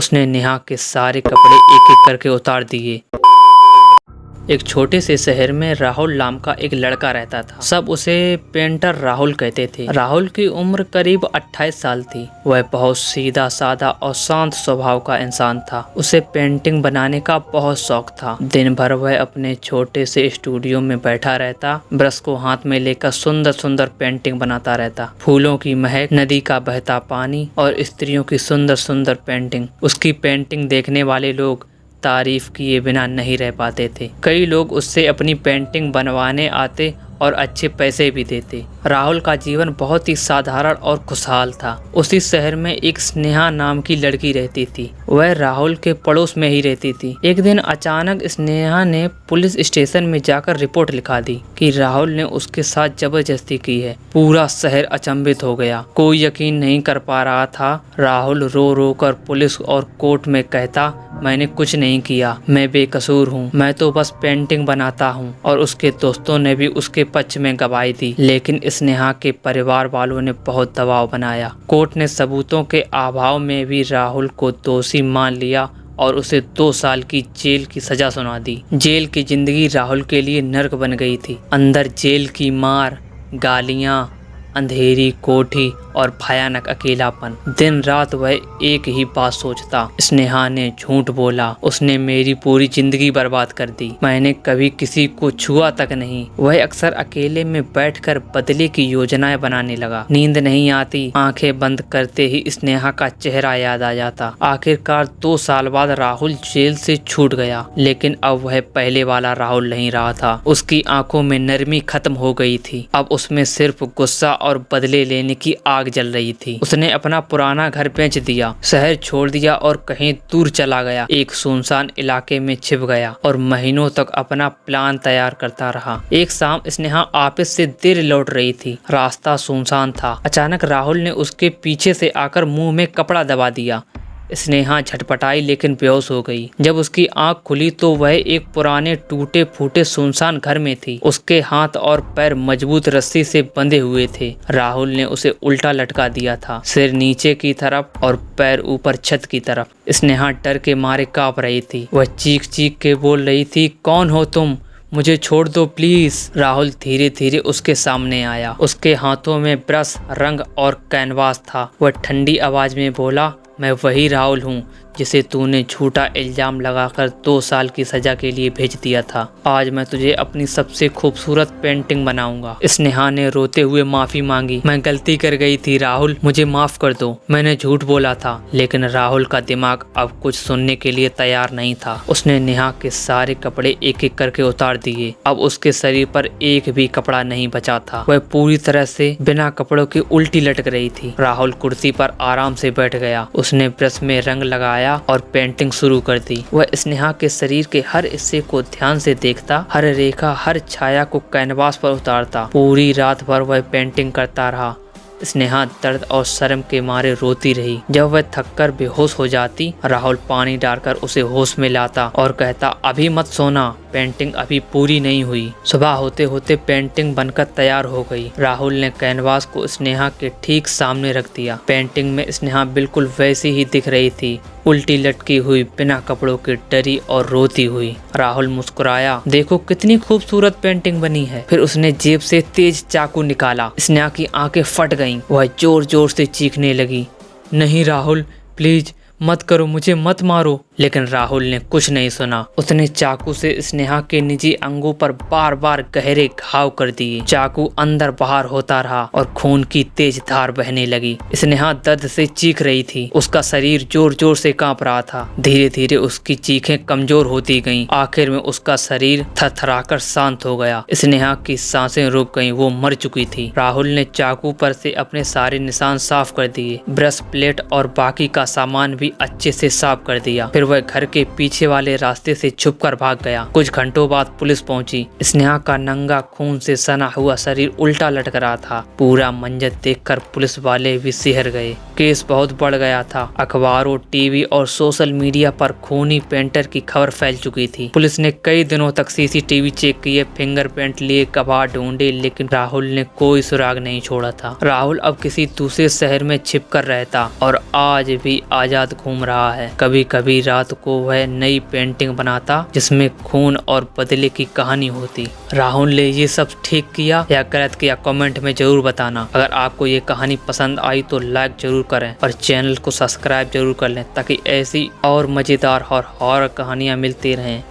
उसने नेहा के सारे कपड़े एक एक करके उतार दिए। एक छोटे से शहर में राहुल नाम का एक लड़का रहता था। सब उसे पेंटर राहुल कहते थे। राहुल की उम्र करीब 28 साल थी। वह बहुत सीधा साधा और शांत स्वभाव का इंसान था। उसे पेंटिंग बनाने का बहुत शौक था। दिन भर वह अपने छोटे से स्टूडियो में बैठा रहता, ब्रश को हाथ में लेकर सुंदर सुंदर पेंटिंग बनाता रहता। फूलों की महक, नदी का बहता पानी और स्त्रियों की सुंदर सुंदर पेंटिंग। उसकी पेंटिंग देखने वाले लोग तारीफ किए बिना नहीं रह पाते थे। कई लोग उससे अपनी पेंटिंग बनवाने आते और अच्छे पैसे भी देते। राहुल का जीवन बहुत ही साधारण और खुशहाल था। उसी शहर में एक स्नेहा नाम की लड़की रहती थी। वह राहुल के पड़ोस में ही रहती थी। एक दिन अचानक स्नेहा ने पुलिस स्टेशन में जाकर रिपोर्ट लिखा दी कि राहुल ने उसके साथ जबरदस्ती की है। पूरा शहर अचंभित हो गया। कोई यकीन नहीं कर पा रहा था। राहुल रो रो कर पुलिस और कोर्ट में कहता, मैंने कुछ नहीं किया, मैं बेकसूर हूँ, मैं तो बस पेंटिंग बनाता हूँ। और उसके दोस्तों ने भी उसके पक्ष में गवाही दी, लेकिन स्नेहा के परिवार वालों ने बहुत दबाव बनाया। कोर्ट ने सबूतों के अभाव में भी राहुल को दोषी मान लिया और उसे 2 साल की जेल की सजा सुना दी। जेल की जिंदगी राहुल के लिए नर्क बन गई थी। अंदर जेल की मार, गालियाँ, अंधेरी कोठी और भयानक अकेलापन। दिन रात वह एक ही बात सोचता, स्नेहा ने झूठ बोला, उसने मेरी पूरी जिंदगी बर्बाद कर दी, मैंने कभी किसी को छुआ तक नहीं। वह अक्सर अकेले में बैठकर बदले की योजनाएं बनाने लगा। नींद नहीं आती, आंखें बंद करते ही स्नेहा का चेहरा याद आ जाता। आखिरकार 2 साल बाद राहुल जेल से छूट गया, लेकिन अब वह पहले वाला राहुल नहीं रहा था। उसकी आंखों में नरमी खत्म हो गई थी। अब उसमें सिर्फ गुस्सा और बदले लेने की आग जल रही थी। उसने अपना पुराना घर बेच दिया, शहर छोड़ दिया और कहीं दूर चला गया। एक सुनसान इलाके में छिप गया और महीनों तक अपना प्लान तैयार करता रहा। एक शाम स्नेहा ऑफिस से देर लौट रही थी। रास्ता सुनसान था। अचानक राहुल ने उसके पीछे से आकर मुंह में कपड़ा दबा दिया। स्नेहा झटपटाई लेकिन बेहोश हो गई। जब उसकी आंख खुली तो वह एक पुराने टूटे फूटे सुनसान घर में थी। उसके हाथ और पैर मजबूत रस्सी से बंधे हुए थे। राहुल ने उसे उल्टा लटका दिया था, सिर नीचे की तरफ और पैर ऊपर छत की तरफ। स्नेहा डर के मारे कांप रही थी। वह चीख चीख के बोल रही थी, कौन हो तुम, मुझे छोड़ दो प्लीज। राहुल धीरे धीरे उसके सामने आया। उसके हाथों में ब्रश, रंग और कैनवास था। वह ठंडी आवाज में बोला, मैं वही राहुल हूँ जिसे तूने झूठा इल्जाम लगाकर 2 साल की सजा के लिए भेज दिया था। आज मैं तुझे अपनी सबसे खूबसूरत पेंटिंग बनाऊंगा। स्नेहा ने रोते हुए माफी मांगी। मैं गलती कर गई थी राहुल, मुझे माफ कर दो, मैंने झूठ बोला था। लेकिन राहुल का दिमाग अब कुछ सुनने के लिए तैयार नहीं था। उसने नेहा के सारे कपड़े एक एक करके उतार दिए। अब उसके शरीर पर एक भी कपड़ा नहीं बचा था। वह पूरी तरह से बिना कपड़ों के उल्टी लटक रही थी। राहुल कुर्सी पर आराम से बैठ गया। उसने ब्रश में रंग लगाया और पेंटिंग शुरू कर दी। वह स्नेहा के शरीर के हर हिस्से को ध्यान से देखता, हर रेखा, हर छाया को कैनवास पर उतारता। पूरी रात भर वह पेंटिंग करता रहा। स्नेहा दर्द और शर्म के मारे रोती रही। जब वह थककर बेहोश हो जाती, राहुल पानी डालकर उसे होश में लाता और कहता, अभी मत सोना, पेंटिंग अभी पूरी नहीं हुई। सुबह होते होते पेंटिंग बनकर तैयार हो गई। राहुल ने कैनवास को स्नेहा के ठीक सामने रख दिया। पेंटिंग में स्नेहा बिल्कुल वैसी ही दिख रही थी, उल्टी लटकी हुई, बिना कपड़ों के, डरी और रोती हुई। राहुल मुस्कुराया, देखो कितनी खूबसूरत पेंटिंग बनी है। फिर उसने जेब से तेज चाकू निकाला। स्नेहा की आंखें फट गईं। वह जोर जोर से चीखने लगी, नहीं राहुल प्लीज मत करो, मुझे मत मारो। लेकिन राहुल ने कुछ नहीं सुना। उसने चाकू से स्नेहा के निजी अंगों पर बार बार गहरे घाव कर दिए। चाकू अंदर बाहर होता रहा और खून की तेज धार बहने लगी। स्नेहा दर्द से चीख रही थी। उसका शरीर जोर जोर से कांप रहा था। धीरे धीरे उसकी चीखें कमजोर होती गईं। आखिर में उसका शरीर थरथराकर शांत हो गया। स्नेहा की सांसें रुक गईं, वो मर चुकी थी। राहुल ने चाकू पर से अपने सारे निशान साफ कर दिए। ब्रश, प्लेट और बाकी का सामान भी अच्छे से साफ कर दिया। फिर वह घर के पीछे वाले रास्ते से छुपकर भाग गया। कुछ घंटों बाद पुलिस पहुंची। स्नेहा का नंगा खून से सना हुआ शरीर उल्टा लटक रहा था। पूरा मंजर देखकर पुलिस वाले भी सिहर गए। केस बहुत बढ़ गया था। अखबारों, टीवी और सोशल मीडिया पर खूनी पेंटर की खबर फैल चुकी थी। पुलिस ने कई दिनों तक सीसीटीवी चेक किए, फिंगरप्रिंट लिए, गवाह ढूंढे, लेकिन राहुल ने कोई सुराग नहीं छोड़ा था। राहुल अब किसी दूसरे शहर में छिपकर रहता और आज भी आजाद घूम रहा है। कभी कभी रात को वह नई पेंटिंग बनाता जिसमें खून और बदले की कहानी होती। राहुल ने ये सब ठीक किया या गलत किया, कमेंट में जरूर बताना। अगर आपको ये कहानी पसंद आई तो लाइक जरूर करें और चैनल को सब्सक्राइब जरूर कर लें ताकि ऐसी और मजेदार और हॉरर कहानियां मिलती रहें।